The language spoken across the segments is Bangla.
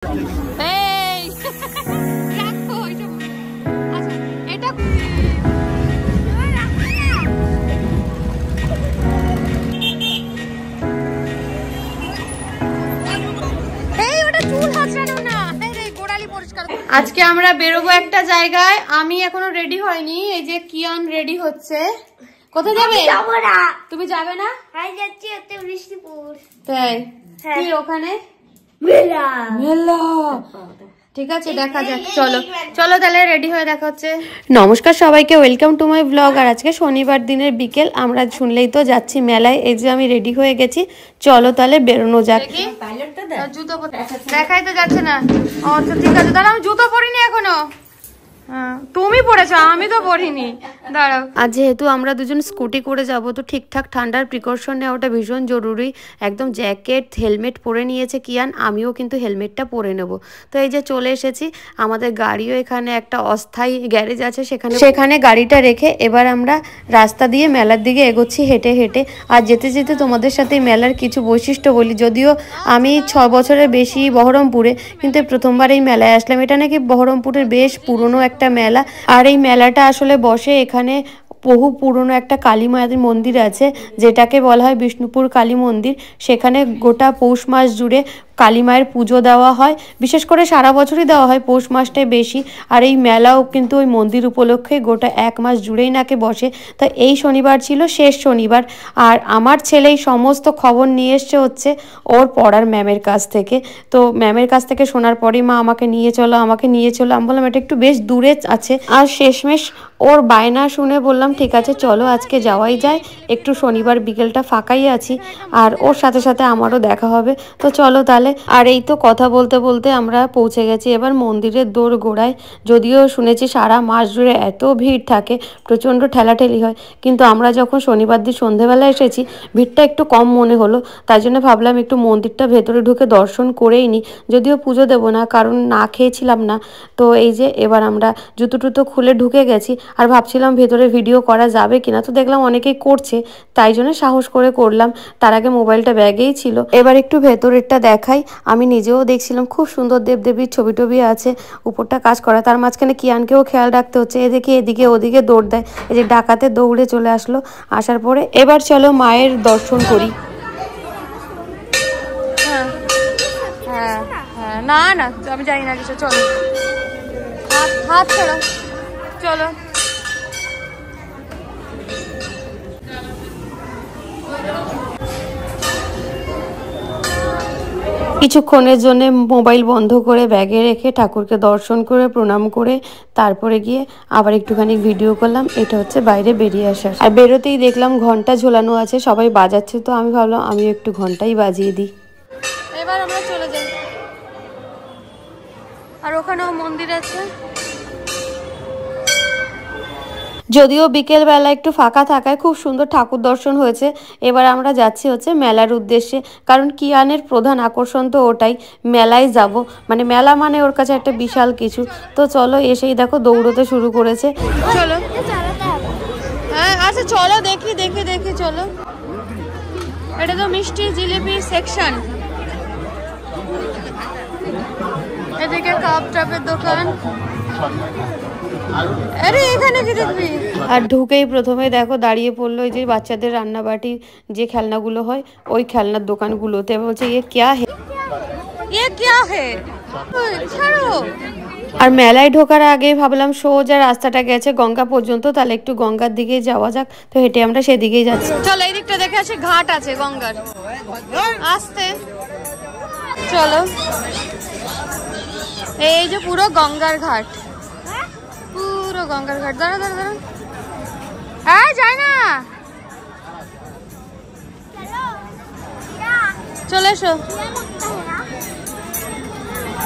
আজকে আমরা বেরোবো একটা জায়গায়। আমি এখনো রেডি হয়নি, এই যে কিয়ান রেডি হচ্ছে। কোথায় যাবে? তুমি যাবে না? তাই কি ওখানে মেলা? ঠিক আছে, দেখা যাক। চলো চলো তাহলে রেডি হয়ে দেখা হচ্ছে। নমস্কার সবাইকে, ওয়েলকাম টু মাই ব্লগ। আর আজকে শনিবার দিনের বিকেল, আমরা শুনলেই তো যাচ্ছি মেলায়। এই যে আমি রেডি হয়ে গেছি, চলো তাহলে বেরোনো যাক। জুতো দেখাই তো যাচ্ছে না। আচ্ছা ঠিক আছে, তাহলে আমি জুতো পরিনি এখনো। তুমি পড়েছো, আমি তো পড়িনি। দাঁড়াও। আর যেহেতু আমরা দুজন স্কুটি করে যাব, তো ঠিকঠাক ঠান্ডার প্রিকশন নেওয়াটা ভীষণ জরুরি। একদম জ্যাকেট হেলমেট পরে নিয়েছে কিয়ান, আমিও কিন্তু হেলমেটটা পরে নেব। তো এই যে চলে এসেছি, আমাদের গাড়িও এখানে একটা অস্থায়ী গ্যারেজ আছে, সেখানে গাড়িটা রেখে এবার আমরা রাস্তা দিয়ে মেলার দিকে এগোচ্ছি হেঁটে হেঁটে। আর যেতে যেতে তোমাদের সাথে মেলার কিছু বৈশিষ্ট্য বলি। যদিও আমি 6 বছরের বেশি বহরমপুরে, কিন্তু প্রথমবার এই মেলায় আসলাম। এটা নাকি বহরমপুরের বেশ পুরনো একটা মেলা। আর এই মেলাটা আসলে বসে এখানে বহু পুরনো একটা কালী মায়ের মন্দির আছে, যেটাকে বলা হয় বিষ্ণুপুর কালী মন্দির। সেখানে গোটা পৌষ মাস জুড়ে কালী মায়ের পুজো দেওয়া হয়, বিশেষ করে সারা বছরই দেওয়া হয়, পৌষ মাসটাই বেশি। আর এই মেলাও কিন্তু ওই মন্দির উপলক্ষে গোটা 1 মাস জুড়েই নাকি বসে। তো এই শনিবার ছিল শেষ শনিবার। আর আমার ছেলে এই সমস্ত খবর নিয়ে এসছে হচ্ছে ওর পড়ার ম্যামের কাছ থেকে। তো ম্যামের কাছ থেকে শোনার পরেই মা আমাকে নিয়ে চলো। আমি বললাম এটা একটু বেশ দূরে আছে। আর শেষমেশ ওর বায়না শুনে বললাম ঠিক আছে চলো আজকে যাওয়াই যায়, একটু শনিবার বিকেলটা ফাঁকাই আছি, আর ওর সাথে সাথে আমারও দেখা হবে। তো চলো তাহলে। আর এই তো কথা বলতে বলতে আমরা পৌঁছে গেছি এবার মন্দিরের দোর গোড়ায়। যদিও শুনেছি সারা মাস জুড়ে এত ভিড় থাকে, প্রচণ্ড ঠেলাঠেলি হয়, কিন্তু আমরা যখন শনিবার দিন সন্ধেবেলা এসেছি ভিড়টা একটু কম মনে হলো। তাই জন্য ভাবলাম একটু মন্দিরটা ভেতরে ঢুকে দর্শন করেই নিই। যদিও পুজো দেবো না, কারণ না খেয়েছিলাম না। তো এই যে এবার আমরা জুতো টুতো খুলে ঢুকে গেছি। আর ভাবছিলাম ভেতরে ভিডিও করা যাবে কিনা, তো দেখলাম অনেকেই করছে, তাই জন্য সাহস করে করলাম। তার আগে মোবাইলটা ব্যাগেই ছিল। এবার একটু ভেতরেরটা দেখাই। আমি নিজেও দেখছিলাম, খুব সুন্দর দেবদেবীর ছবি টবি আছে, উপরটা কাজ করা। তার মাঝখানে কিয়ানকেও খেয়াল রাখতে হচ্ছে, এদিকে এদিকে ওদিকে দৌড় দেয়। এই যে ডাকাতে দৌড়ে চলে আসলো। আসার পরে এবার চলো মায়ের দর্শন করি। না না আমি জানি না কিছু। চলো হাত ছাড়ো, চলো। কিছুক্ষণের জন্য মোবাইল বন্ধ করে ব্যাগে রেখে ঠাকুরকে দর্শন করে প্রণাম করে তারপরে গিয়ে আবার একটুখানি ভিডিও করলাম। এটা হচ্ছে বাইরে বেরিয়ে আসার। আর বেরোতেই দেখলাম ঘন্টা ঝোলানো আছে, সবাই বাজাচ্ছে, তো আমি ভাবলাম আমি একটু ঘন্টাই বাজিয়ে দিই। এবার আমরা চলে যাই। আর ওখানেও মন্দির আছে। যদিও বিকেল বেলা একটু ফাঁকা থাকায় খুব সুন্দর ঠাকুর দর্শন হয়েছে। এবার আমরা যাচ্ছি হচ্ছে মেলার উদ্দেশ্যে, কারণ কিয়ানের প্রধান আকর্ষণ তো ওটাই, মেলায় যাব। মানে মেলা মানে ওর কাছে একটা বিশাল কিছু। তো চলো, এসেই দেখো দৌড়তে শুরু করেছে। চলো হ্যাঁ আচ্ছা চলো দেখি দেখি দেখি চলো। এটা তো মিষ্টি জিলিপির সেকশন, এদিকে কাপ টাপের দোকান। আরে এখানে কি দেখবি? আর ঢুকেই প্রথমে দেখো দাঁড়িয়ে পড়লো এই যে বাচ্চাদের রান্নাবাটির যে খেলনাগুলো হয়, ওই খেলনার দোকানগুলোতে। বলছে ইয়ে ক্যা হে, ইয়ে ক্যা হে, ছাড়ো। আর মেলায় ঢোকার আগে ভাবলাম সোজা রাস্তাটা গেছে গঙ্গা পর্যন্ত, তাহলে একটু গঙ্গার দিকে যাওয়া যাক। তো হেঁটে আমরা সেদিকেই যাচ্ছি। চলো এই দিকটা দেখে আসি, ঘাট আছে গঙ্গার। আসতে চলো, এই যে পুরো গঙ্গার ঘাট, পুরো গঙ্গার ঘাট। দাঁড়া দাঁড়া দাঁড়া, হ্যাঁ যাই না, চলে এসো।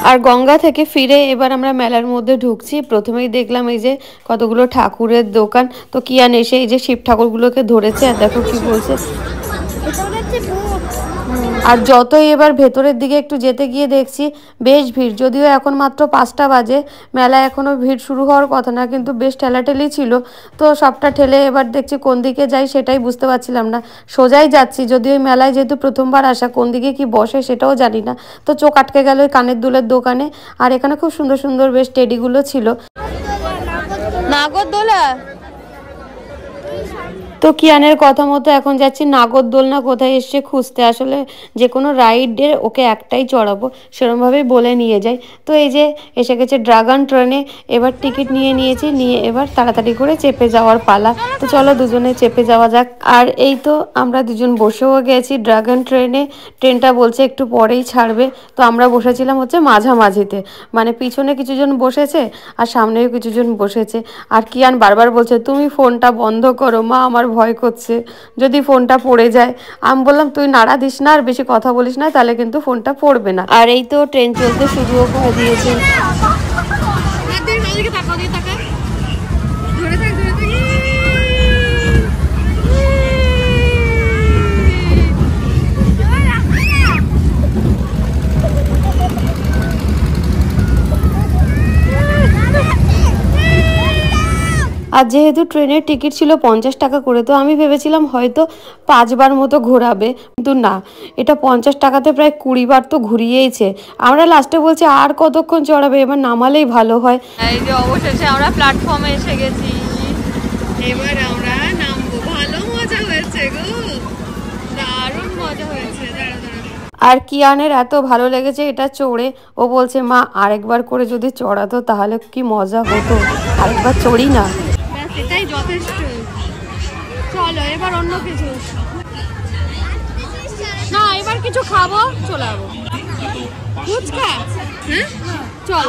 আর গঙ্গা থেকে ফিরে এবার আমরা মেলার মধ্যে ঢুকছি। প্রথমেই দেখলাম এই যে কতগুলো ঠাকুরের দোকান। তো কিয়ান এসে এই যে শিব ঠাকুরগুলোকে ধরেছে, আর দেখো কি বলছে, আর যতই এবার ভেতরের দিকে একটু যেতে গিয়ে দেখছি বেশ ভিড়, যদিও এখন মাত্র 5টা বাজে, মেলা এখনও ভিড় শুরু হওয়ার কথা না, কিন্তু বেশ ঠেলাঠেলি ছিল। তো সবটা ঠেলে এবার দেখছি কোন দিকে যাই সেটাই বুঝতে পারছিলাম না, সোজাই যাচ্ছি, যদিও মেলায় যেহেতু প্রথমবার আসা, কোন দিকে কি বসে সেটাও জানি না। তো চোখ আটকে গেল ওই কানের দুলের দোকানে, আর এখানে খুব সুন্দর সুন্দর বেশ টেডিগুলো ছিল। নাগরদোলা, তো কিয়ানের কথা মতো এখন যাচ্ছি নাগরদোলনা কোথায় এসছে খুঁজতে। আসলে যে কোনো রাইডের ওকে একটাই চড়াবো, সেরকমভাবেই বলে নিয়ে যাই। তো এই যে এসে গেছে ড্রাগন ট্রেনে, এবার টিকিট নিয়ে নিয়েছি, নিয়ে এবার তাড়াতাড়ি করে চেপে যাওয়ার পালা। তো চলো দুজনে চেপে যাওয়া যাক। আর এই তো আমরা দুজন বসেও গেছি ড্রাগন ট্রেনে, ট্রেনটা বলছে একটু পরেই ছাড়বে। তো আমরা বসেছিলাম হচ্ছে মাঝামাঝিতে, মানে পিছনে কিছুজন বসেছে আর সামনেও কিছুজন বসেছে। আর কিয়ান বারবার বলছে তুমি ফোনটা বন্ধ করো মা, আমার ভয় করছে যদি ফোনটা পড়ে যায়। আমি বললাম তুই নাড়া দিস না আর বেশি কথা বলিস না, তাহলে কিন্তু ফোনটা পড়বে না। আর এই তো ট্রেন চলতে শুরুও করে দিয়েছে। আর যেহেতু ট্রেনের টিকিট ছিল 50 টাকা করে, তো আমি ভেবেছিলাম হয়তো 5 বার মতো ঘোরাবে, কিন্তু না, এটা 50 টাকাতে প্রায় 20 বার তো ঘুরিয়েইছে। আমরা লাস্টে বলছি আর কতক্ষণ চড়াবে, এবার নামালেই ভালো হয়। এই যে অবশেষে আমরা প্ল্যাটফর্মে এসে গেছি, এবার আমরা নামবো। ভালো মজা হয়েছে গো, দারুণ মজা হয়েছে। আর কিয়ানের এত ভালো লেগেছে এটা চড়ে, ও বলছে মা আরেকবার করে যদি চড়াতো তাহলে কি মজা হতো, আরেকবার চড়ি না। এটাই যথেষ্ট, চলো এবার অন্য কিছু না, এবার কিছু খাবো, চলে যাবো ফুচকা। হ্যাঁ চল।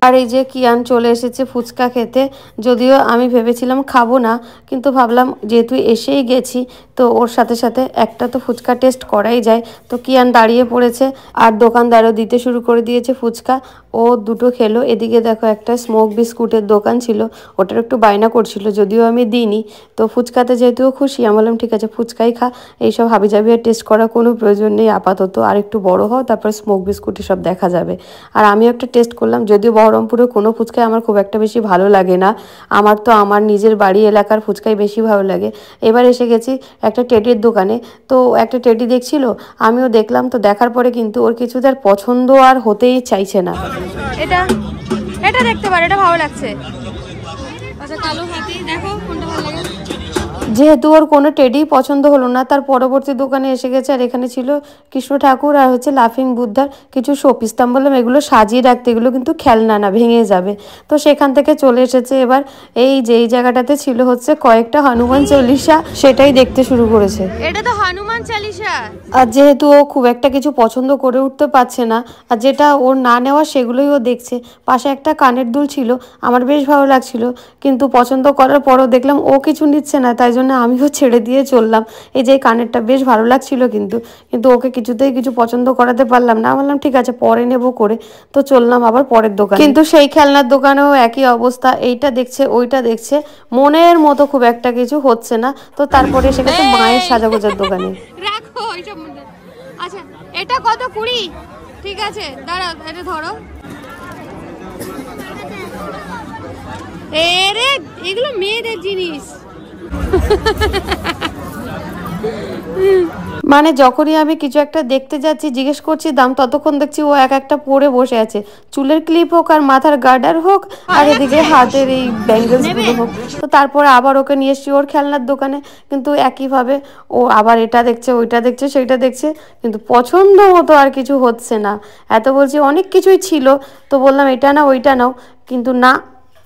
আর এই যে কিয়ান চলে এসেছে ফুচকা খেতে, যদিও আমি ভেবেছিলাম খাবো না, কিন্তু ভাবলাম যেহেতু এসেই গেছি তো ওর সাথে সাথে একটা তো ফুচকা টেস্ট করাই যায়। তো কিয়ান দাঁড়িয়ে পড়েছে আর দোকানদারও দিতে শুরু করে দিয়েছে ফুচকা, ও দুটো খেলো। এদিকে দেখো একটা স্মোক বিস্কুটের দোকান ছিল, ওটার একটু বায়না করছিল, যদিও আমি দিইনি। তো ফুচকাতে যেহেতু খুশি, আমি বললাম ঠিক আছে ফুচকাই খা, এইসব হাবিজাবি আর টেস্ট করার কোনো প্রয়োজন নেই আপাতত, আর একটু বড় হও তারপর স্মোক বিস্কুটে সব দেখা যাবে। আর আমিও একটা টেস্ট করলাম, যদিও বহরমপুরে কোনো ফুচকাই আমার খুব একটা বেশি ভালো লাগে না, আমার তো আমার নিজের বাড়ি এলাকার ফুচকাই বেশি ভালো লাগে। এবার এসে গেছি একটা টেডির দোকানে, তো একটা টেডি দেখছিল, আমিও দেখলাম। তো দেখার পরে কিন্তু ওর কিছু তার পছন্দ আর হতেই চাইছে না। এটা এটা দেখতে পারো, এটা ভালো লাগছে। আচ্ছা কালো হাতি দেখো কোনটা ভালো লাগে। যেহেতু ওর কোনো টেডি পছন্দ হলো না, তার পরবর্তী দোকানে এসে গেছে, আর এখানে ছিল কৃষ্ণ ঠাকুর আর হচ্ছে লাফিং বুদ্ধার কিছু শোপিস। আমি বললাম এগুলো সাজিয়ে রাখতে, এগুলো কিন্তু খেলনা না, ভেঙে যাবে। তো সেখান থেকে চলে এসেছে এবার এই যেই জায়গাটাতে ছিল হচ্ছে কয়েকটা হনুমান চল্লিশা, সেটাই দেখতে শুরু করেছে। এটা তো হনুমান চালিশা। আর যেহেতু ও খুব একটা কিছু পছন্দ করে উঠতে পারছে না, আর যেটা ওর না নেওয়া সেগুলোই ও দেখছে। পাশে একটা কানের দুল ছিল, আমার বেশ ভালো লাগছিল, কিন্তু পছন্দ করার পরও দেখলাম ও কিছু নিচ্ছে না, তাই জন্য আমিও ছেড়ে দিয়ে চললাম। এই যে কানেরটা বেশ ভালো লাগছিল, কিন্তু ওকে কিছুতেই কিছু পছন্দ করাতে পারলাম না। বললাম ঠিক আছে পরে নেব করে, তো চললাম আবার পরের দোকানে। কিন্তু সেই খেলনার দোকানেও একই অবস্থা, এইটা দেখছে ওইটা দেখছে, মনের মতো খুব একটা কিছু হচ্ছে না। তো তারপরে এসে গেছে মায়ের সাজাগোজার দোকানে। রাখো ওইসব। আচ্ছা এটা কত? 20? ঠিক আছে দাঁড়াও, এটা ধরো। এরে এগুলো মেয়েদের জিনিস। মানে যখনই আমি কিছু একটা দেখতে যাচ্ছি জিজ্ঞেস করছি দাম, ততক্ষণ দেখছি ও এক একটা পরে বসে আছে, চুলের ক্লিপ হোক আর মাথার গার্ডার হোক আর এদিকে হাতের এই ব্যাঙ্গেলস গুলো হোক। তো তারপরে আবার ওকে নিয়ে এসছি ওর খেলনার দোকানে, কিন্তু একইভাবে ও আবার এটা দেখছে ওইটা দেখছে সেইটা দেখছে, কিন্তু পছন্দ মতো আর কিছু হচ্ছে না। এত বলছি অনেক কিছুই ছিল, তো বললাম এটা নাও ওইটা নাও, কিন্তু না,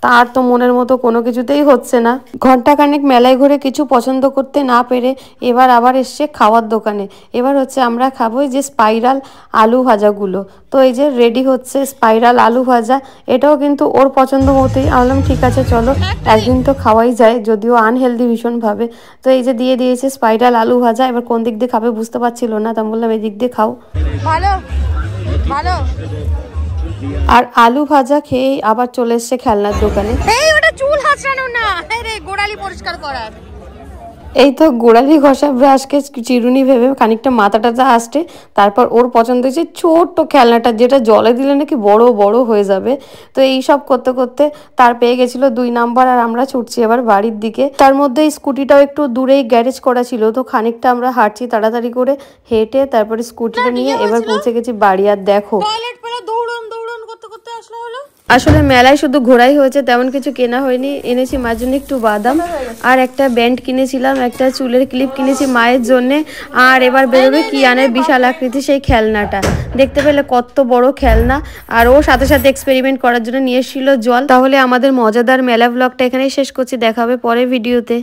তার তো মনের মতো কোনো কিছুতেই হচ্ছে না। ঘন্টাখানেক মেলায় ঘুরে কিছু পছন্দ করতে না পেরে এবার আবার এসছে খাওয়ার দোকানে। এবার হচ্ছে আমরা খাবো এই যে স্পাইরাল আলু ভাজাগুলো। তো এই যে রেডি হচ্ছে স্পাইরাল আলু ভাজা, এটাও কিন্তু ওর পছন্দ মতোই। বললাম ঠিক আছে চলো একদিন তো খাওয়াই যায়, যদিও আনহেলদি ভীষণভাবে। তো এই যে দিয়ে দিয়েছে স্পাইরাল আলু ভাজা, এবার কোন দিক দিয়ে খাবে বুঝতে পারছিল না, তা বললাম এই দিক দিয়ে খাও। ভালো ভালো। আর আলু ভাজা খেয়ে আবার চলে এসছে খেলনার দোকানে। এই ওটা চুল হাঁচড়ানো না, আরে গোড়ালি পরিষ্কার করার। এই তো গোড়ালি ঘষা ব্রাশকে চিরুনি ভেবে খানিকটা মাথাটা আসতে, তারপর ওর পছন্দ হয়েছে ছোট্ট খেলনাটা, যেটা জলে দিলে নাকি বড় বড় হয়ে যাবে। তো এই সব করতে করতে তার পেয়ে গেছিল 2 নাম্বার, আর আমরা ছুটছি এবার বাড়ির দিকে। তার মধ্যে স্কুটিটাও একটু দূরেই গ্যারেজ করা ছিল, তো খানিকটা আমরা হাঁটছি তাড়াতাড়ি করে হেঁটে, তারপরে স্কুটিটা নিয়ে এবার পৌঁছে গেছি বাড়ি। আর দেখো দৌড়ন করতে করতে আসলে হলো। আসলে মেলায় শুধু ঘোরাই হয়েছে, তেমন কিছু কেনা হয়নি। এনেছি মার জন্য একটু বাদাম, আর একটা ব্যান্ড কিনেছিলাম, একটা চুলের ক্লিপ কিনেছি মায়ের জন্য। আর এবার বেরোবে কি আনে বিশাল আকৃতি সেই খেলনাটা, দেখতে পেলে কত বড় খেলনা। আর ও সাথে সাথে এক্সপেরিমেন্ট করার জন্য নিয়ে এসেছিল জল। তাহলে আমাদের মজাদার মেলা ব্লগটা এখানেই শেষ করছি, দেখা হবে পরের ভিডিওতে।